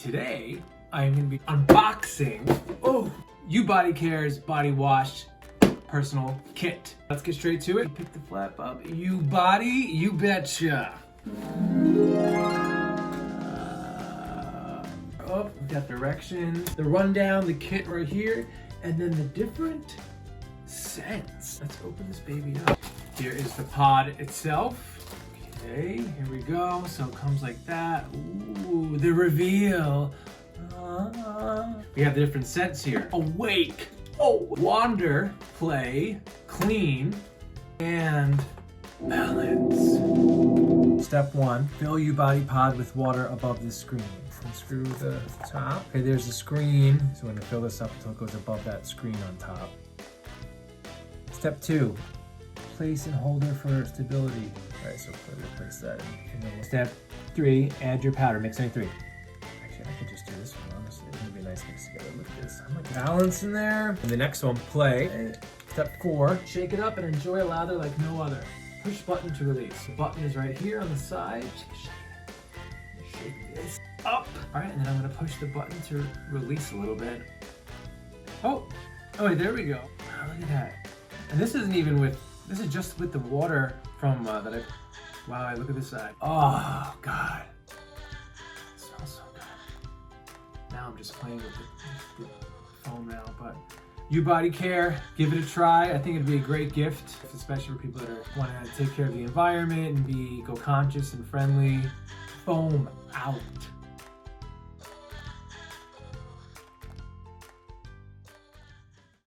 Today, I'm going to be unboxing YouBodyCare's body wash personal kit. Let's get straight to it. Pick the flap up. YouBody, you betcha. We've got directions, the rundown, the kit right here, and then the different scents. Let's open this baby up. Here is the pod itself. Okay, here we go. So it comes like that. Ooh, the reveal. We have the different scents here. Awake, wander, play, clean, and balance. Step 1, fill YouBody pod with water above the screen. Unscrew the top. Okay, there's the screen. So we're gonna fill this up until it goes above that screen on top. Step 2, place and holder for stability. All right, so place that in. Step 3, add your powder. Mix any 3. Actually, I could just do this one, honestly. It's gonna be a nice mix together. Look at this. I'm like balance in there. And the next one, play. Step 4, shake it up and enjoy a lather like no other. Push button to release. The button is right here on the side. Shake this up. All right, and then I'm gonna push the button to release a little bit. Oh, wait, there we go. Oh, look at that. And this isn't even with, this is just with the water from wow, look at this side. Oh, God. It smells so good. Now I'm just playing with the foam now, but YouBodyCare, give it a try. I think it'd be a great gift, especially for people that are wanting to take care of the environment and be eco-conscious and friendly. Foam out.